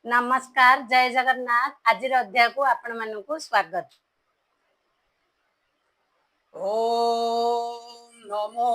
नमस्कार जय जगन्नाथ। आज अध्याय को आपण मानकु स्वागत। ओम नमो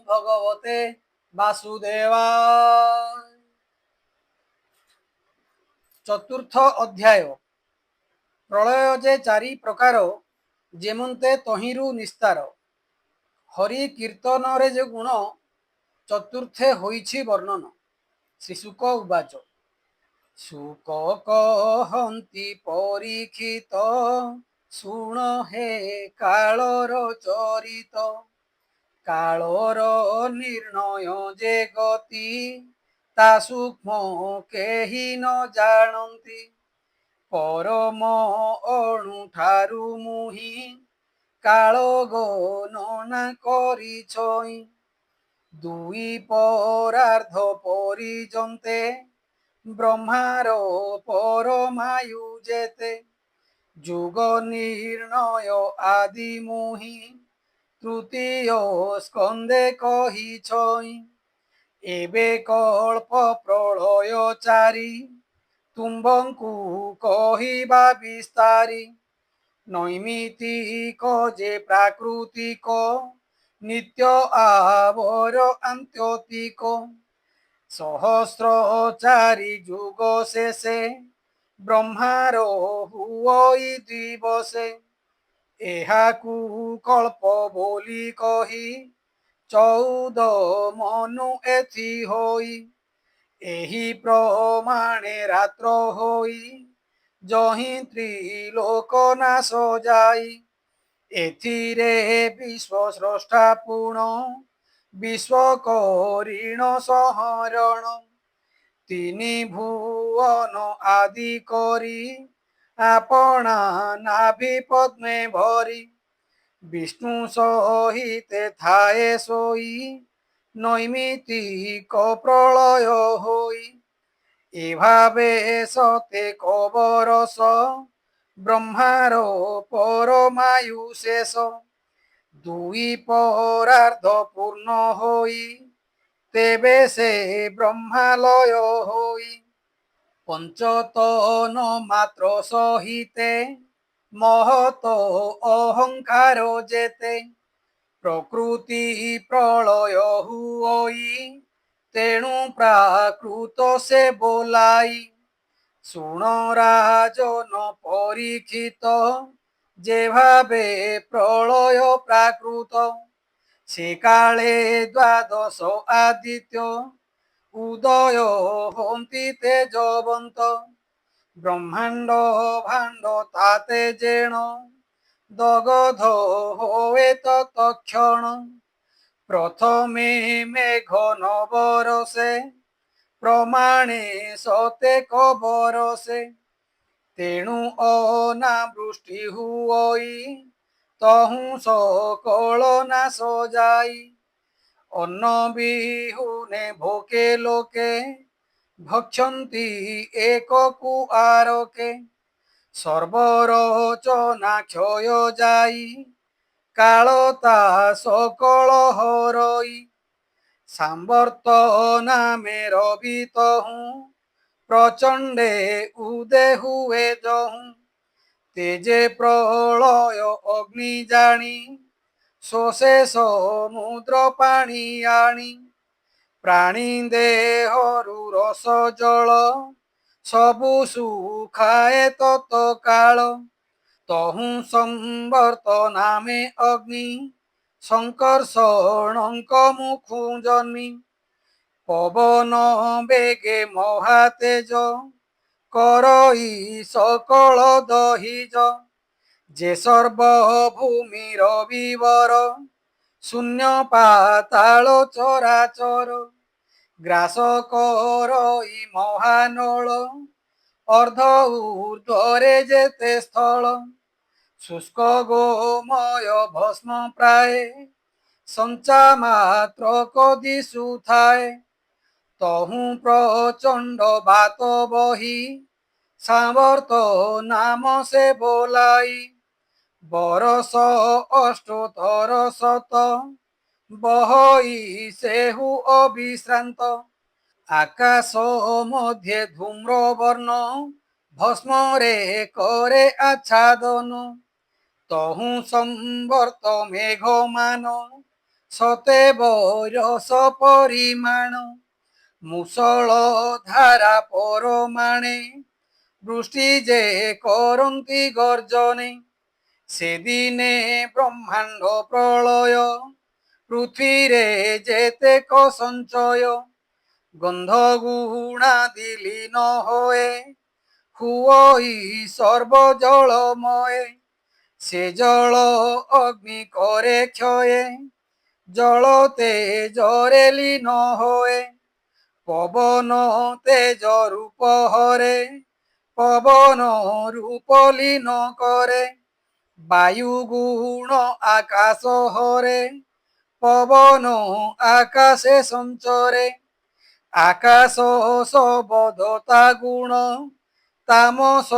भगवते वासुदेवाय। चतुर्थ अध्याय। प्रलय जे चारि प्रकार जेमंते तहिरु निस्तार। हरि कीर्तन रे जे गुण चतुर्थे होइछि वर्णन। श्रीशुक उवाच। शुक कहन्ति परीक्षित शुण हे कालर चरित। कालर निर्णय जे गति ता सूक्ष्म केहि न जानन्ति। परम अणुठारु मुहि काल गणना करिछई। दुई परार्ध परिजन्ते ब्रह्मार परमायु जेते। जुग निर्णय आदि मुहि तृतीय स्कंदे कहिछई। एबे कल्प प्रलय चारि तुम्बंकु कहिबा विस्तारी। नैमितिक जे प्राकृतिक नित्य आवर आंत्यतिक। सहस्र चारि जुग शेषे ब्रह्मार हुई दिवसे। एहाकु कल्प बोली कही 14 मनु एथि होई। एही प्रमाणे रात्र होई जहि त्रिलोक नाश जाई। एथिरे विश्व स्रष्टा पूर्ण विश्व करीण सहरण। तिनि भुवन आदि करी आपना नाभि पद्मे भरी। विष्णु सहिते थाए सोई नैमितिक प्रलय होई। एभावे सते कबरस ब्रह्मार परमायु शेष। दुई परार्ध पूर्ण होई तेबे से ब्रह्मालय होई। पंचतन मात्र सहिते महत अहंकार जेते। प्रकृति प्रलय हुई तेणु प्राकृत से बोलाई। शुण राजन परीक्षित जे भावे प्रलय प्राकृत। से काले द्वादश आदित्य उदय होन्ति तेजवंत। ब्रह्मांड भांड ताते जेण दगध होए तत्क्षण। प्रथमे मेघ नवरसे प्रमाणे सते कबरसे। तेणु अनावृष्टि हुई तहु सकल नाश जाई। अन्न बिहुने भोके लोके भक्षन्ति एक कुआरके। सर्वरचना क्षय जाई कालता सकल हरई। सांवर्त नामे रवितहु प्रचंडे उदे हुए जहु। तेजे प्रलय अग्नि जानी शोषे समुद्र पानी आनी। प्राणी देहरु रस जल सबु सुखाए तत्काल। तहु संवर्त नामे अग्नि संकर्षणक मुखु जन्मी। पवन बेगे महातेज करई सकल दहिज। जे सर्वभूमिर विवर शून्य पाताल चराचर। ग्रास करई महानल अर्ध ऊर्ध्वरे जेते स्थल। शुष्क गोमय भस्म प्राय संचा मात्र कदिशु थाए। तहु प्रचंड बात बही सांवर्त नाम से बोलाई। बरस अष्टोत्तर शत बहई सेहु अविश्रांत। আকাশ মধ্যে ধূম্র বর্ণ ভস্মরে করে আচ্ছাদন তহু সম্বর্ত মেঘমান সতে বৈরস পরিমাণ মুষଳ ধারা পরমাণে বৃষ্টি যে করন্তি গর্জনে সেদিনে ব্রহ্মাণ্ড প্রলয় পৃথ্বীরে যেতেক সঞ্চয় গন্ধ গুণাদি লীন হয়ে হুয়ই সর্বজলময়ে সে জল অগ্নি করে ক্ষয়ে জল তেজরে লীন হয়ে পবন তেজ রূপ হরে পবন রূপ লীন করে বায়ু গুণ আকাশ হরে পবন আকাশে সঞ্চরে আকাশ সবদতা গুণ তামস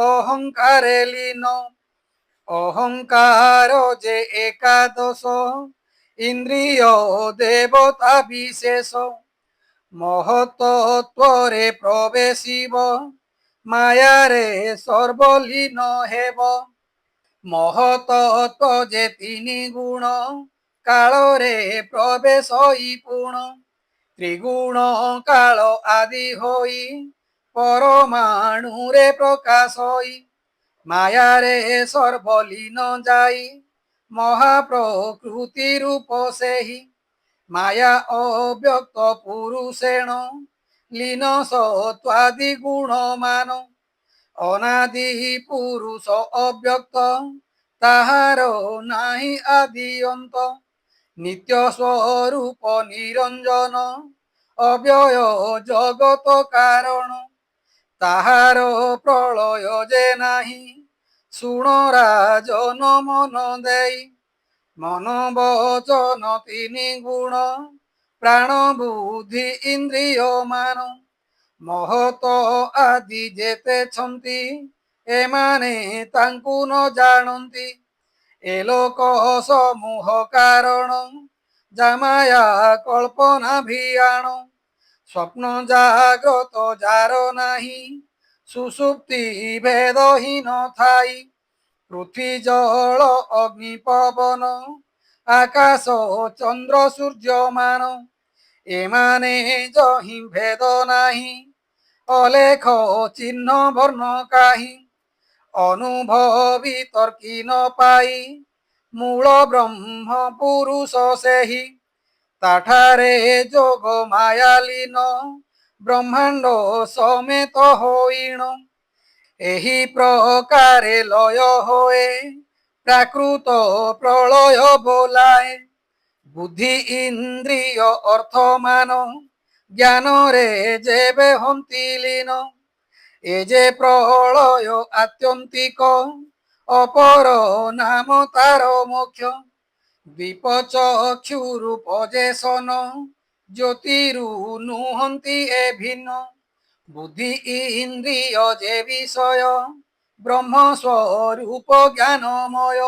অহংকারে লীন অহংকার যে একাদশ ইন্দ্রিয় দেবতা বিশেষ মহতত্বরে প্রবেশিব মায়ারে সর্বলীন হেব মহতত্ব যে তিনি গুণ কাଳରେ প্রবেশ পুণ ত্রিগুণ কাଳ আদি হই পরমাণুরে প্রকাশ হই মায়ারে সর্বলীন যাই মহাপ্রকৃতি রূপ সেহি মায়া অব্যক্ত পুরুষেণ লীন সত্বাদি গুণমান অনাদি পুরুষ অব্যক্ত তাহার নাহি আদি অন্ত নিত্য স্বরূপ নিরঞ্জন অব্যয় জগত কারণ তাহার প্রলয় যে নাহি শুণ রাজন মন দেই মন বচন তিনি গুণ প্রাণ বুদ্ধি ইন্দ্রিয় মান মহত আদি যেতেଛନ୍ତି ଏମାନେ ତାଙ୍କୁ ନ ଜାଣନ୍ତି ଏ ଲୋକ ସମୂହ କାରଣ ଜାମାୟା କଳ୍ପନା ଭିଆଣ ସ୍ୱପ୍ନ ଜାଗ୍ରତ ଯାର ନାହିଁ ସୁଷୁପ୍ତି ଭେଦହୀନ ଥାଇ পৃথ্বী জল অগ্নি পবন আকাশ চন্দ্র সূর্যমান এমানে যহি ভেদ নাহি অলেখ চিহ্ন বর্ণ কাহি অনুভবী তর্কি ন পাই মূল ব্রহ্ম পুরুষ সেহি তাঠারে যোগ মায়ালীন ব্রহ্মাণ্ড সমেত হইণ ଏହି ପ୍ରକାରେ ଲୟ ହୋଏ ପ୍ରାକୃତ ପ୍ରଳୟ ବୋଲାଏ ବୁଦ୍ଧି ଇନ୍ଦ୍ରିୟ ଅର୍ଥମାନ ଜ୍ଞାନରେ ଯେବେ ହନ୍ତି ଲୀନ ଏ ଯେ ପ୍ରଳୟ ଆତ୍ୟନ୍ତିକ ଅପର ନାମ ତାର ମୋକ୍ଷ ଦୀପ ଚକ୍ଷୁ ରୂପ ଯେ ସନ ଜ୍ୟୋତିରୁ ନୁହନ୍ତି ଏ ଭିନ୍ନ বুদ্ধি ইন্দ্রিয় যে বিষয় ব্রহ্ম স্বরূপ জ্ঞানময়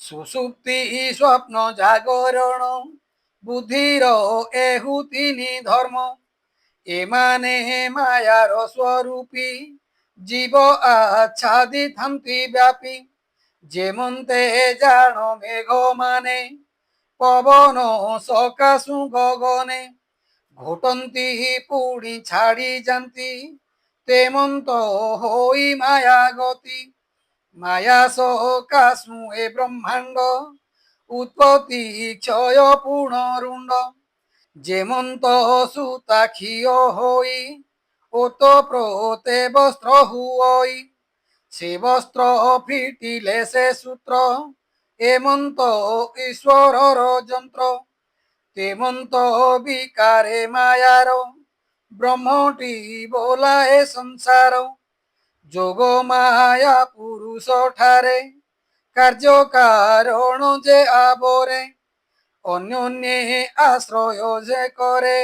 সুষুপ্তি স্বপ্ন জাগরণ বুদ্ধির এহু তিনি ধর্ম এমানে মায়ার স্বরূপী জীব আচ্ছাদিতান্তি ব্যাপী যেমন্তে জাণ মেঘ মানে পবন সকাশু গগনে ঘটন্তি পুড়ি ছাড়ি যান্তি তেমন্ত হই মায়া গতি মায়া সকাশু এ ব্রহ্মাণ্ড উৎপত্তি ক্ষয় পুনরুণ্ড যেমন্ত সুতা ক্ষীয় হই ওতপ্রোতে বস্ত্র হুই সে বস্ত্র ফিটিলে সে সূত্র এমন্ত ঈশ্বরর যন্ত্র তেমন্ত বিকারে মায়ার ব্রহ্মটি বোলাଏ সংসার যোগ মায়া পুরুষ ঠারে কার্য কারণ যে আবরে অন্যন্যে আশ্রয় যে করে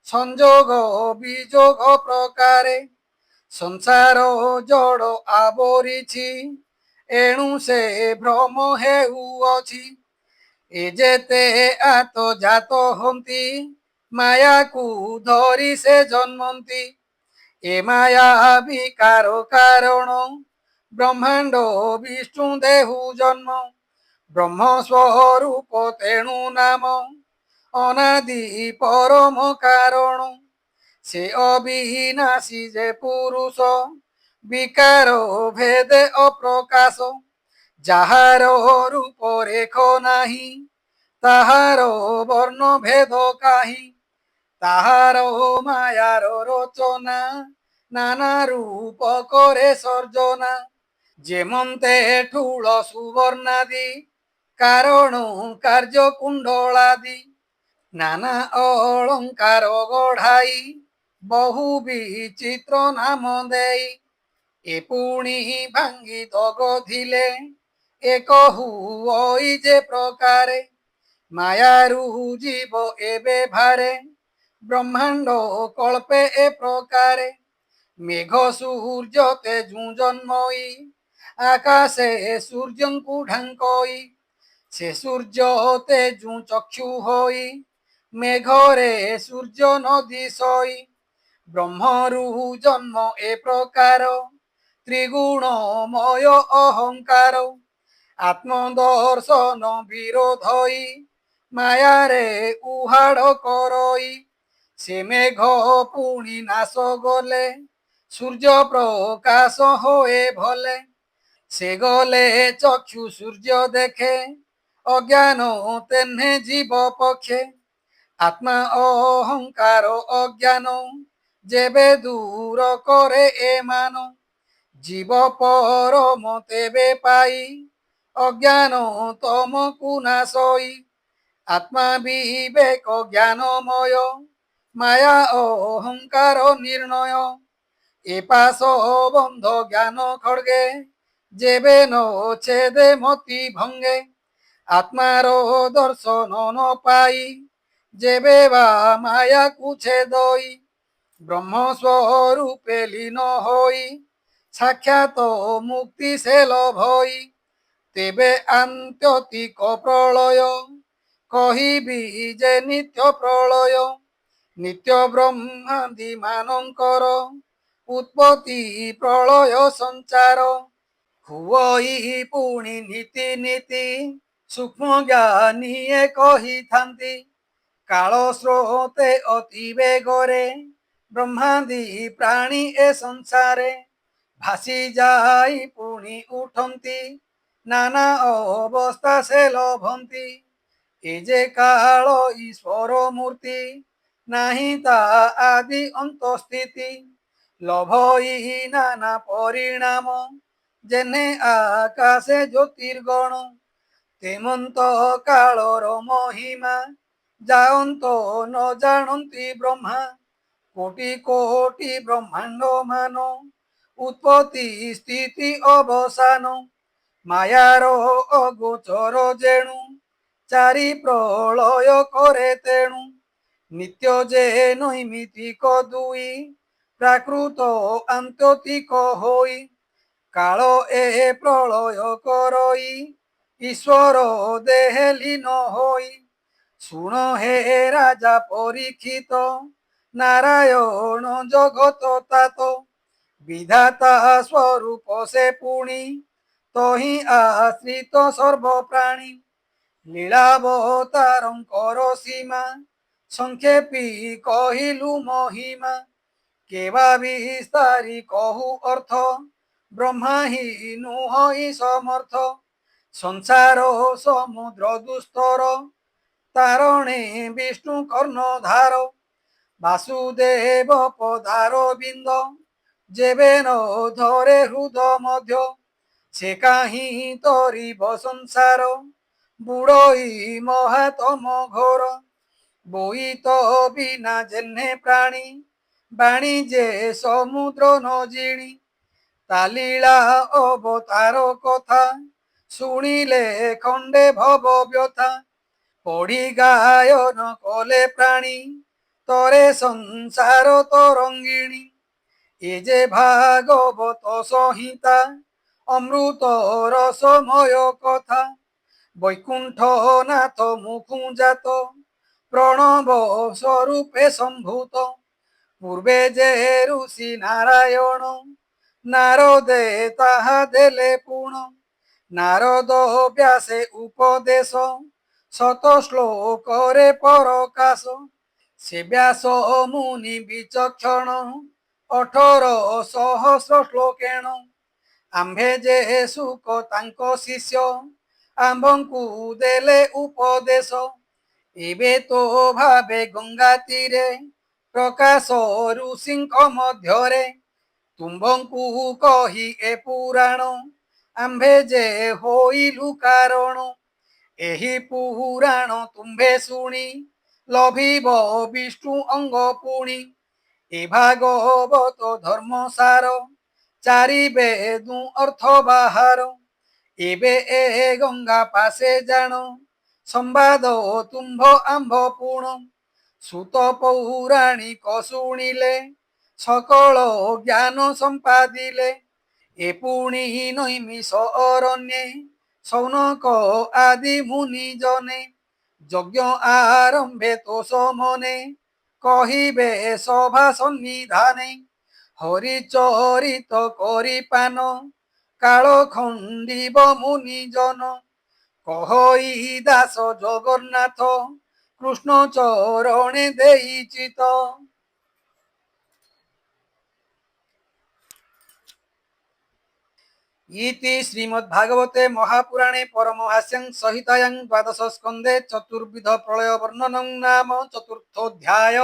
সংযোগ বিযোগ প্রকারে ସଂସାର ଜଡ଼ ଆବରିଛି ଏଣୁ ସେ ଭ୍ରମ ହେଉଅଛି ଏ ଯେତେ ଆତ ଜାତ ହନ୍ତି ମାୟାକୁ ଧରି ସେ ଜନ୍ମନ୍ତି। ଏ ମାୟା ବିକାର କାରଣ ବ୍ରହ୍ମାଣ୍ଡ ବିଷ୍ଣୁ ଦେହୁ ଜନ୍ମ। ବ୍ରହ୍ମ ସ୍ୱରୂପ ତେଣୁ ନାମ ଅନାଦି ପରମ କାରଣ। ସେ ଅବିନାଶୀ ଯେ ପୁରୁଷ ବିକାର ଭେଦେ ଅପ୍ରକାଶ। ଯାହାର ରୂପ ରେଖ ନାହିଁ ତାହାର ବର୍ଣ୍ଣ ଭେଦ କାହିଁ। ତାହାର ମାୟାର ରଚନା ନାନା ରୂପ করে সর্জনা। যেমন্তে ঠুଳ সুবর্ণাদি কারণ কার্য কুণ্ডলাদি। নানা অলঙ্কার গঢ়াই বহু বিচিত্র নাম দেই। এ পুଣି ভাঙ্গি দগধিলে এক হুই যে প্রকারে। মায়ারু জীব এবে ভারে ব্রহ্মাণ্ড কল্পে এ প্রকারে। মেঘ সূর্য তেজু জন্মই আকাশে সূর্যଙ୍କୁ ঢাঙ্কই। সে সূর্য তেজু চক্ষু হই মেঘরে সূর্য নদী সই। ব্রহ্মরু জন্ম এ প্রকার ত্রিগুণময় অহংকার। আত্মদর্শন বিরোধই মায়ারে উহাড় করই। সে মেঘ পুଣି নাশ গলে সূর্য প্রকাশ হয়ে ভলে। সে গলে চক্ষু সূর্য দেখে অজ্ঞান তেনে জীব পক্ষে। আত্মা অহংকার অজ্ঞান যেবে দূর করে এ মান। জীব পরম তেবে পাই অজ্ঞান তমকু নাশই। আত্মা বিবেক জ্ঞানময় মায়া অহংকার নির্ণয়। এ পাশ বন্ধ জ্ঞান খড়গে যেবে ন ছেদে মতি ভঙ্গে। আত্মার দর্শন ন পাই যেবে বা মায়াকু ছেদই। ব্রহ্মস্বরূপে লীন হই সাক্ষাৎ মুক্তি সে লভই। তেবে আন্ত্যতিক প্রলয় কহিবি যে নিত্য প্রলয়। নিত্য ব্রহ্মাদি ମାନଙ୍କର উৎপত্তি প্রলয় সঞ্চার। ହୁଅଇ ପୁଣି ନୀତି ନୀତି ସୂକ୍ଷ୍ମ ଜ୍ଞାନୀଏ କହିଥାନ୍ତି। କାଳ ସ୍ରୋତେ ଅତି ବେଗରେ ବ୍ରହ୍ମାଦି ପ୍ରାଣୀ ଏ ସଂସାରେ। ଭାସି ଯାଇ ପୁଣି ଉଠନ୍ତି নানা অবস্থা সে লভন্তি। এ যে কাল ঈশ্বর মূর্তি নাহি তা আদি অন্তস্থিতি। লভই নানা পরিণাম যেনে আকাশে জ্যোতির্গণ। তেমন্ত কাଳର মহিমা যায়ন্ত ন জানন্তি ব্রহ্মা। কোটি কোটি ব্রহ্মাণ্ড মান উৎপত্তি স্থিতি অবসান। মায়ার অগোচর যেণু চারি প্রলয় করে তেণু। নিত্য যে নৈমিতিক দুই প্রাকৃত আন্ততিক হই। কাল এ প্রলয় করই ঈশ্বর দেহে লীন হই। শুণ হে রাজা পরীক্ষিত নারায়ণ জগত তাত। বিধাতা স্বরূপ সে পুনি তহি আশ্রিত সর্বপ্রাণী। লীলাবতারঙ্কর সীমা সংক্ষেপী কহিলু মহিমা। কেবা বিস্তারি কহু অর্থ ব্রহ্মা হি নুহই সমর্থ। সংসার সমুদ্র দুস্তর তারণে বিষ্ণু কর্ণধার। বাসুদেব পদার বিন্দ যেবে ন ধরে হৃদ মধ্য। সে কাহি তরিব সংসার বুড়ই মহাতম ঘোর। বইত বিনা জেনে প্রাণী বাণী যে সমুদ্র ন জিণি। তালীলা অবতার কথা শুনিলে খণ্ডে ভব ব্যথা। পড়ি গায়ন কলে প্রাণী তরে সংসার তরঙ্গিণী। এ যে ভাগবত সংহিতা অমৃত রসময় কথা। বৈকুণ্ঠ নাথ মুখু জাত প্রণব স্বরূপে সম্ভূত। পূর্বে যে ঋষি নারায়ণ নারদে তাহা দেলে পুণ। নারদ ব্যাসে উপদেশ শত শ্লোকরে পরকাশ। সে ব্যাস মুনি বিচক্ষণ 18 ଶ୍ଳୋକେଣ। ଆମ୍ଭେ ଯେ ସୁକ ତାଙ୍କ ଶିଷ୍ୟ ଆମ୍ଭଙ୍କୁ ଦେଲେ ଉପଦେଶ। ଏବେ ତ ଭାବେ ଗଙ୍ଗା ତୀରେ ପ୍ରକାଶ ଋଷିଙ୍କ ମଧ୍ୟରେ। ତୁମ୍ଭଙ୍କୁ କହି ଏ ପୁରାଣ ଆମ୍ଭେ ଯେ ହୋଇଲୁ କାରଣ। ଏହି ପୁରାଣ ତୁମ୍ଭେ ଶୁଣି ଲଭିବ ବିଷ୍ଣୁ ଅଙ୍ଗ ପୁଣି। ଏ ଭାଗବତ ଧର୍ମସାର ଚାରି ବେଦୁ ଅର୍ଥ ବାହାର। ଏବେ ଏ ଗଙ୍ଗା ପାଶେ ଜାଣ ସମ୍ବାଦ ତୁମ୍ଭ ଆମ୍ଭ ପୁଣ। ସୁତ ପୌରାଣିକ ଶୁଣିଲେ ସକଳ ଜ୍ଞାନ ସମ୍ପାଦିଲେ। ଏ ପୁଣି ନୈମିଷ ଅରଣ୍যେ ସୌନକ ଆଦି ମୁନି ଜନେ। ଯଜ୍ଞ ଆରମ୍ଭେ ତୋଷ ମନେ କହିବେ ସଭା ସନ୍ନିଧାନେ। হরিচরিত করি পান কাল খণ্ডিব মুনিজন। কহই দাস জগন্নাথ কৃষ্ণ চরণে দেই চিত। ইতি শ্রীমদ্ভাগবতে মহাপুরাণে পরমহাস্যাং সহিতায়াং দ্বাদশ স্কন্ধে চতুর্বিধ প্রলয় বর্ণনং নাম চতুর্থোধ্যায়।